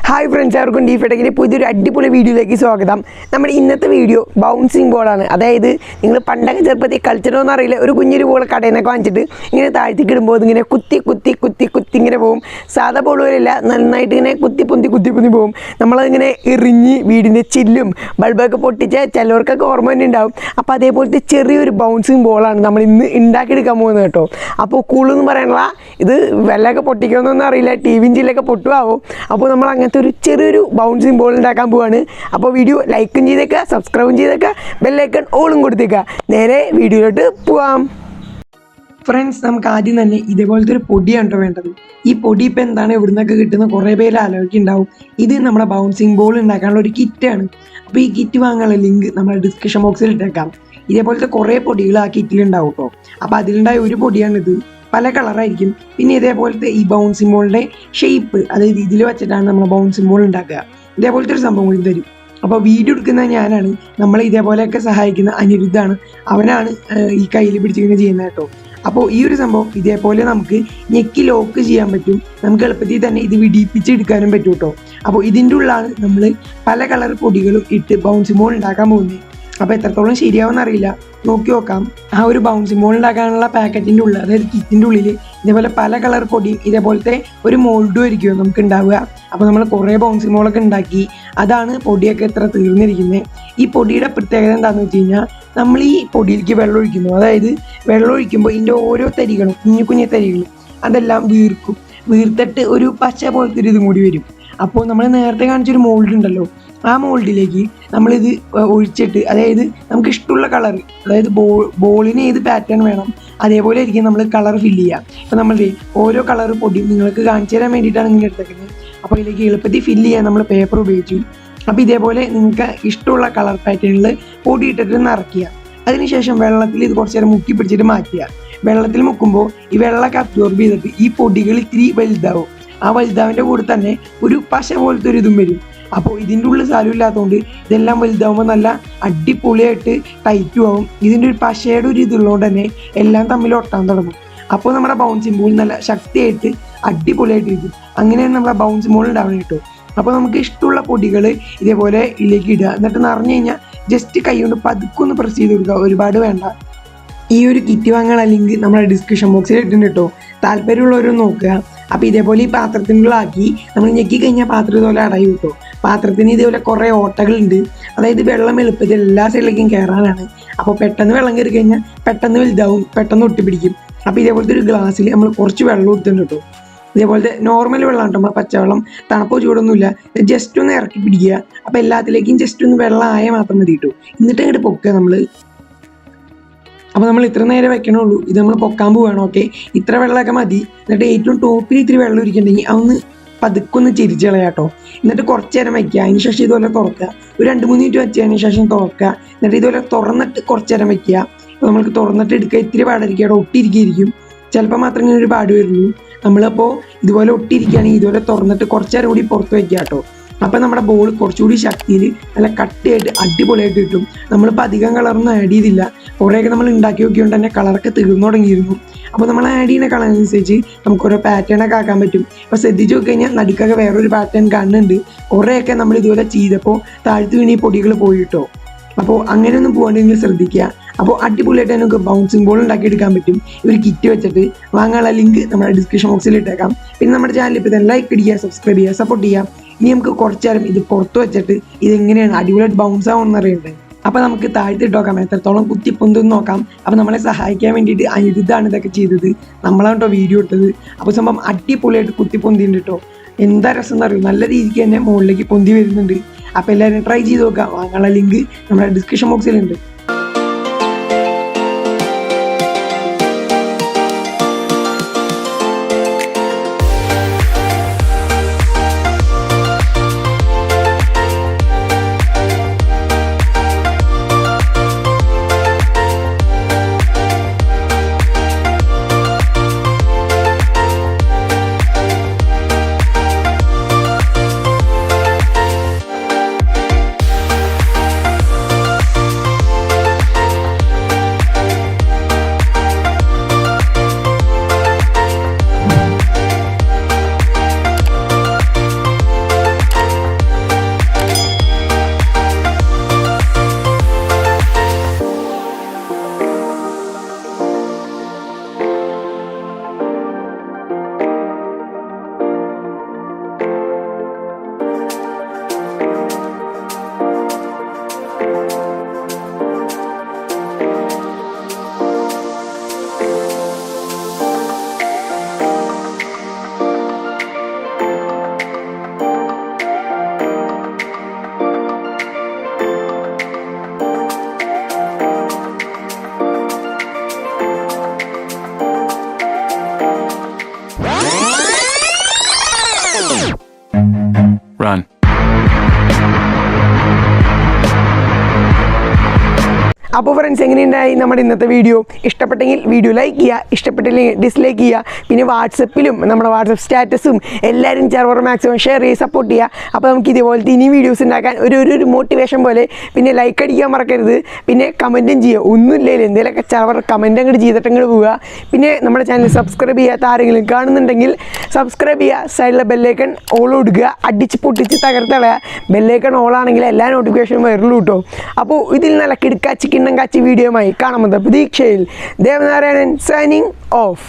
Hi friends, അവർക്കും ഡിഫെക്റ്റിൻ്റെ പുതിയൊരു അടിപൊളി വീഡിയോയിലേക്ക് സ്വാഗതം. നമ്മുടെ ഇന്നത്തെ വീഡിയോ ബൗൺസിങ് ബോളാണ്. അതായത് നിങ്ങൾ പണ്ടൊക്കെ ചെറുപ്പത്തിൽ കളിച്ചിട്ടോന്ന് അറിയില്ല, ഒരു കുഞ്ഞൊരു ബോൾ കടയിൽ നിന്നൊക്കെ വാങ്ങിച്ചിട്ട് ഇങ്ങനെ താഴ്ത്തിക്ക് ഇടുമ്പോൾ ഇങ്ങനെ കുത്തി കുത്തി കുത്തി കുത്തി ഇങ്ങനെ പോകും. സാധാ ബോൾ വരില്ല, നന്നായിട്ട് ഇങ്ങനെ കുത്തി പൊന്തി പോകും. നമ്മളതിങ്ങനെ എറിഞ്ഞ് വീടിൻ്റെ ചില്ലും ബൾബൊക്കെ പൊട്ടിച്ച് ചിലവർക്കൊക്കെ ഓർമ്മ തന്നെ ഉണ്ടാവും. അപ്പോൾ അതേപോലത്തെ ചെറിയൊരു ബൗൺസിങ് ബോളാണ് നമ്മൾ ഇന്ന് ഉണ്ടാക്കിയെടുക്കാൻ പോകുന്നത് കേട്ടോ. അപ്പോൾ കൂളെന്ന് പറയാനുള്ള ഇത് വെള്ളമൊക്കെ പൊട്ടിക്കുമെന്നൊന്നും അറിയില്ല, ടിവിയും ചില്ലൊക്കെ പൊട്ടുമാവും. അപ്പോൾ നമ്മൾ അങ്ങനത്തെ ഒരു ചെറിയൊരു ബൗൺസിങ് ബോൾ ഉണ്ടാക്കാൻ പോവാണ്. അപ്പോൾ വീഡിയോ ലൈക്കും ചെയ്തേക്കുക, സബ്സ്ക്രൈബും ചെയ്തേക്കുക, ബെല്ലൈക്കൺ ഓളും കൊടുത്തേക്കുക. നേരെ വീഡിയോയിലോട്ട് പോവാം. ഫ്രണ്ട്സ്, നമുക്ക് ആദ്യം തന്നെ ഇതേപോലത്തെ ഒരു പൊടിയാണ് കേട്ടോ വേണ്ടത്. ഈ പൊടി ഇപ്പം എന്താണ് എവിടെ നിന്നൊക്കെ കിട്ടുന്ന കുറേ പേര് ആലോചിക്കുന്നുണ്ടാവും. ഇത് നമ്മുടെ ബൗൺസിങ് ബോൾ ഉണ്ടാക്കാനുള്ള ഒരു കിറ്റാണ്. അപ്പോൾ ഈ കിറ്റ് വാങ്ങാനുള്ള ലിങ്ക് നമ്മുടെ ഡിസ്ക്രിപ്ഷൻ ബോക്സിൽ ഇട്ടേക്കാം. ഇതേപോലത്തെ കുറേ പൊടികൾ ആ കിറ്റിലുണ്ടാവും കേട്ടോ. അപ്പോൾ അതിലുണ്ടായ ഒരു പൊടിയാണിത്. പല കളറായിരിക്കും. പിന്നെ ഇതേപോലത്തെ ഈ ബൗൺസിങ് ബോളിൻ്റെ ഷേപ്പ്, അതായത് ഇതിൽ വെച്ചിട്ടാണ് നമ്മൾ ബൗൺസിങ് ബോൾ ഉണ്ടാക്കുക. ഇതേപോലത്തെ ഒരു സംഭവം കൂടി തരും. അപ്പോൾ വീഡിയോ എടുക്കുന്നത് ഞാനാണ്. നമ്മളെ ഇതേപോലെയൊക്കെ സഹായിക്കുന്ന അനിരുദ്ധാണ്. അവനാണ് ഈ കയ്യിൽ പിടിച്ചിങ്ങനെ ചെയ്യുന്നത് കേട്ടോ. അപ്പോൾ ഈ ഒരു സംഭവം ഇതേപോലെ നമുക്ക് ഞെക്കി ലോക്ക് ചെയ്യാൻ പറ്റും. നമുക്ക് എളുപ്പത്തിൽ തന്നെ ഇത് വിടിപ്പിച്ചെടുക്കാനും പറ്റും കേട്ടോ. അപ്പോൾ ഇതിൻ്റെ ഉള്ളിലാണ് നമ്മൾ പല കളർ പൊടികളും ഇട്ട് ബൗൺസിങ് ബോൾ ഉണ്ടാക്കാൻ പോകുന്നത്. അപ്പോൾ എത്രത്തോളം ശരിയാവുമെന്ന് അറിയില്ല, നോക്കി നോക്കാം. ആ ഒരു ബൗൺസിങ് ബോൾ ഉണ്ടാക്കാനുള്ള പാക്കറ്റിൻ്റെ ഉള്ളിൽ, അതായത് കിറ്റിൻ്റെ ഉള്ളിൽ ഇതേപോലെ പല കളർ പൊടിയും ഇതേപോലത്തെ ഒരു മോൾഡും ആയിരിക്കും നമുക്ക് ഉണ്ടാവുക. അപ്പോൾ നമ്മൾ കുറേ ബൗൺസിങ് ബോളൊക്കെ ഉണ്ടാക്കി, അതാണ് പൊടിയൊക്കെ എത്ര തീർന്നിരിക്കുന്നത്. ഈ പൊടിയുടെ പ്രത്യേകത എന്താണെന്ന് വെച്ച് കഴിഞ്ഞാൽ, നമ്മൾ ഈ പൊടിയിലേക്ക് വെള്ളം ഒഴിക്കുന്നു. അതായത് വെള്ളം ഒഴിക്കുമ്പോൾ ഇതിൻ്റെ ഓരോ തരികളും, കുഞ്ഞു തരികളും അതെല്ലാം വീർത്തിട്ട് ഒരു പച്ച പോലത്തെ ഒരു ഇതും കൂടി വരും. അപ്പോൾ നമ്മൾ നേരത്തെ കാണിച്ചൊരു മോൾഡ് ഉണ്ടല്ലോ, ആ മോൾഡിലേക്ക് നമ്മളിത് ഒഴിച്ചിട്ട്, അതായത് നമുക്ക് ഇഷ്ടമുള്ള കളർ, അതായത് ബോളിന് ഏത് പാറ്റേൺ വേണം അതേപോലെ ആയിരിക്കും നമ്മൾ കളർ ഫില്ല് ചെയ്യുക. അപ്പോൾ നമ്മൾ ഓരോ കളർ പൊടിയും നിങ്ങൾക്ക് കാണിച്ചു തരാൻ വേണ്ടിയിട്ടാണ് ഇങ്ങനെ എടുത്തേക്കുന്നത്. അപ്പോൾ ഇതിലേക്ക് എളുപ്പത്തിൽ ഫില്ല് ചെയ്യാൻ നമ്മൾ പേപ്പർ ഉപയോഗിച്ചു. അപ്പോൾ ഇതേപോലെ നിങ്ങൾക്ക് ഇഷ്ടമുള്ള കളർ പാറ്റേണിൽ പൊടി ഇട്ടിട്ട് നിറയ്ക്കുക. അതിനുശേഷം വെള്ളത്തിൽ ഇത് കുറച്ച് നേരം മുക്കി പിടിച്ചിട്ട് മാറ്റുക. വെള്ളത്തിൽ മുക്കുമ്പോൾ ഈ വെള്ളമൊക്കെ അബ്സോർബ് ചെയ്തിട്ട് ഈ പൊടികൾ ഇത്തിരി വലുതാവും. ആ വലുതാവിൻ്റെ കൂടെ തന്നെ ഒരു പശ പോലത്തെ ഒരു ഇതും വരും. അപ്പോൾ ഇതിൻ്റെ ഉള്ളിൽ സ്ഥലമില്ലാത്തതുകൊണ്ട് ഇതെല്ലാം വലുതാവുമ്പോൾ നല്ല അടിപൊളിയായിട്ട് ടൈറ്റും ആവും. ഇതിൻ്റെ ഒരു പശയുടെ ഒരു ഇതുള്ളതുകൊണ്ട് തന്നെ എല്ലാം തമ്മിൽ ഒട്ടാൻ തുടങ്ങും. അപ്പോൾ നമ്മുടെ ബൗൺസിങ് ബോൾ നല്ല ശക്തിയായിട്ട് അടിപൊളിയായിട്ട് ഇരിക്കും. അങ്ങനെയാണ് നമ്മുടെ ബൗൺസിങ് ബോൾ ഉണ്ടാവുന്നത് കേട്ടോ. അപ്പോൾ നമുക്ക് ഇഷ്ടമുള്ള പൊടികൾ ഇതേപോലെ ഇതിലേക്ക് ഇടുക. എന്നിട്ട് നിറഞ്ഞു കഴിഞ്ഞാൽ ജസ്റ്റ് കൈ കൊണ്ട് പതുക്കൊന്ന് പ്രസ് ചെയ്ത് കൊടുക്കുക, ഒരുപാട് വേണ്ട. ഈ ഒരു കിറ്റ് വാങ്ങാനുള്ള ലിങ്ക് നമ്മുടെ ഡിസ്ക്രിപ്ഷൻ ബോക്സിൽ ഇട്ടിട്ടുണ്ട് കേട്ടോ. താല്പര്യമുള്ളവരും നോക്കുക. അപ്പോൾ ഇതേപോലെ ഈ പാത്രത്തിനുള്ളിലാക്കി നമ്മൾ ഞെക്കി കഴിഞ്ഞാൽ പാത്രം ഇതുപോലെ അടയും കേട്ടോ. പാത്രത്തിന് ഇതേപോലെ കുറേ ഓട്ടകളുണ്ട്. അതായത് വെള്ളം എളുപ്പത്തിൽ എല്ലാ സൈഡിലേക്കും കയറാനാണ്. അപ്പോൾ പെട്ടെന്ന് വെള്ളം കയറി കഴിഞ്ഞാൽ പെട്ടെന്ന് വലുതാവും, പെട്ടെന്ന് ഒട്ടിപ്പിടിക്കും. അപ്പോൾ ഇതേപോലത്തെ ഒരു ഗ്ലാസ്സിൽ നമ്മൾ കുറച്ച് വെള്ളം എടുത്തിട്ടുണ്ട് കേട്ടോ. ഇതേപോലത്തെ നോർമൽ വെള്ളം കേട്ടോ, നമ്മൾ പച്ചവെള്ളം, തണുപ്പോ ചൂടൊന്നുമില്ല. ജസ്റ്റ് ഒന്ന് ഇറക്കി പിടിക്കുക. അപ്പോൾ എല്ലാത്തിലേക്കും ജസ്റ്റ് ഒന്ന് വെള്ളം ആയാൽ മാത്രം മതി കേട്ടോ. എന്നിട്ട് അങ്ങോട്ട് പൊക്കുക നമ്മൾ. അപ്പോൾ നമ്മൾ ഇത്ര നേരം വെക്കണുള്ളൂ, ഇത് നമ്മൾ പൊക്കാൻ പോവുകയാണ്. ഓക്കെ, ഇത്ര വെള്ളമൊക്കെ മതി. എന്നിട്ട് ഏറ്റവും ടോപ്പിൽ ഇത്തിരി വെള്ളം ഇരിക്കുന്നുണ്ടെങ്കിൽ അതൊന്ന് പതുക്കൊന്ന് ചിരിച്ച് കളയാം കേട്ടോ. എന്നിട്ട് കുറച്ച് നേരം വയ്ക്കുക. അതിന് ശേഷം ഇതുപോലെ തുറക്കുക. ഒരു 2-3 മിനിറ്റ് വെച്ചതിന് ശേഷം തുറക്കുക. എന്നിട്ട് ഇതുപോലെ തുറന്നിട്ട് കുറച്ച് നേരം വയ്ക്കുക. അപ്പോൾ നമുക്ക് തുറന്നിട്ട് എടുക്കുക. ഇത്തിരി പാടായിരിക്കും, അവിടെ ഒട്ടിയിരിക്കും. ചിലപ്പോൾ മാത്രം ഇങ്ങനെ ഒരു പാട് വരുള്ളൂ. നമ്മളപ്പോൾ ഇതുപോലെ ഒട്ടിയിരിക്കുകയാണെങ്കിൽ ഇതുപോലെ തുറന്നിട്ട് കുറച്ച് നേരം കൂടി പുറത്ത് വയ്ക്കുക കേട്ടോ. അപ്പോൾ നമ്മുടെ ബോൾ കുറച്ചുകൂടി ശക്തിയിൽ നല്ല കട്ടിയായിട്ട് അടിപൊളിയായിട്ട് കിട്ടും. നമ്മളിപ്പോൾ അധികം കളറൊന്നും ആഡ് ചെയ്തില്ല. കുറേയൊക്കെ നമ്മൾ ഉണ്ടാക്കി നോക്കിയോണ്ട് തന്നെ കളറൊക്കെ തീർന്നു തുടങ്ങിയിരുന്നു. അപ്പോൾ നമ്മൾ ആഡ് ചെയ്യുന്ന കളറിനനുസരിച്ച് നമുക്ക് ഓരോ പാറ്റേണൊക്കെ ആക്കാൻ പറ്റും. അപ്പോൾ ശ്രദ്ധിച്ച് നോക്കി കഴിഞ്ഞാൽ നടുക്കൊക്കെ വേറൊരു പാറ്റേൺ കാണുന്നുണ്ട്. കുറേയൊക്കെ നമ്മൾ ഇതുപോലെ ചെയ്തപ്പോൾ താഴ്ത്തു വീണ് ഈ പൊടികൾ പോയി കിട്ടോ. അപ്പോൾ അങ്ങനെയൊന്നും പോകേണ്ടെങ്കിൽ ശ്രദ്ധിക്കുക. അപ്പോൾ അടിപൊളിയായിട്ട് നമുക്ക് ബൗൺസിങ് ബോൾ ഉണ്ടാക്കിയെടുക്കാൻ പറ്റും ഒരു കിറ്റ് വെച്ചിട്ട്. വാങ്ങാനുള്ള ലിങ്ക് നമ്മുടെ ഡിസ്ക്രിപ്ഷൻ ബോക്സിൽ ഇട്ടേക്കാം. പിന്നെ നമ്മുടെ ചാനൽ ഇപ്പോൾ തന്നെ ലൈക്ക് അടിക്കുക, സബ്സ്ക്രൈബ് ചെയ്യുക, സപ്പോർട്ട് ചെയ്യുക. ഇനി നമുക്ക് കുറച്ച് നേരം ഇത് പുറത്ത് വെച്ചിട്ട് ഇതെങ്ങനെയാണ് അടിപൊളിയായിട്ട് ബൗൺസ് ആവുമെന്ന് അറിയണ്ടേ. അപ്പോൾ നമുക്ക് താഴ്ത്തിട്ട് നോക്കാം, എത്രത്തോളം കുത്തിപ്പൊന്തെന്ന് നോക്കാം. അപ്പോൾ നമ്മളെ സഹായിക്കാൻ വേണ്ടിയിട്ട് അനിരുദ്ധാണ് ഇതൊക്കെ ചെയ്തത്. നമ്മളാണ് കേട്ടോ വീഡിയോ ഇട്ടത്. അപ്പോൾ സംഭവം അടിപൊളിയായിട്ട് കുത്തിപ്പൊന്തിണ്ട് കേട്ടോ. എന്താ രസം എന്നറിയും, നല്ല രീതിക്ക് തന്നെ മുകളിലേക്ക് പൊന്തി വരുന്നുണ്ട്. അപ്പോൾ എല്ലാവരും ട്രൈ ചെയ്ത് നോക്കാം. വാങ്ങാനുള്ള ലിങ്ക് നമ്മുടെ ഡിസ്ക്രിപ്ഷൻ ബോക്സിലുണ്ട്. Run. അപ്പോൾ ഫ്രണ്ട്സ് എങ്ങനെയുണ്ടായി നമ്മുടെ ഇന്നത്തെ വീഡിയോ? ഇഷ്ടപ്പെട്ടെങ്കിൽ വീഡിയോ ലൈക്ക് ചെയ്യുക, ഇഷ്ടപ്പെട്ടില്ലെങ്കിൽ ഡിസ്ലൈക്ക് ചെയ്യുക. പിന്നെ വാട്സപ്പിലും നമ്മുടെ വാട്സപ്പ് സ്റ്റാറ്റസും എല്ലാവരും ചെറുപറ മാക്സിമം ഷെയർ ചെയ്ത് സപ്പോർട്ട് ചെയ്യുക. അപ്പോൾ നമുക്ക് ഇതുപോലത്തെ ഇനി വീഡിയോസ് ഉണ്ടാക്കാൻ ഒരു മോട്ടിവേഷൻ പോലെ. പിന്നെ ലൈക്ക് അടിക്കാൻ മറക്കരുത്, പിന്നെ കമൻറ്റും ചെയ്യുക. ഒന്നുമില്ലെങ്കിൽ എന്തെങ്കിലുമൊക്കെ ചെറുപറ കമൻറ്റ് അങ്ങോട്ട് ചെയ്തിട്ട് അങ്ങോട്ട് പോവുക. പിന്നെ നമ്മുടെ ചാനൽ സബ്സ്ക്രൈബ് ചെയ്യാത്ത ആരെങ്കിലും കാണുന്നുണ്ടെങ്കിൽ സബ്സ്ക്രൈബ് ചെയ്യുക, സൈഡിലെ ബെല്ലൈക്കൺ ഓൾ കൊടുക്കുക, അടിച്ച് പൊട്ടിച്ച് തകർത്തളയുക. ബെല്ലൈക്കൺ ഓളാണെങ്കിൽ എല്ലാ നോട്ടിഫിക്കേഷനും വരുള്ളൂ കേട്ടോ. അപ്പോൾ ഇതിൽ നല്ല കിടക്കാച്ചി കിണ്ണം കാച്ചി വീഡിയോയുമായി കാണാമെന്ന പ്രതീക്ഷയിൽ ദേവനാരായണൻ സൈനിങ് ഓഫ്.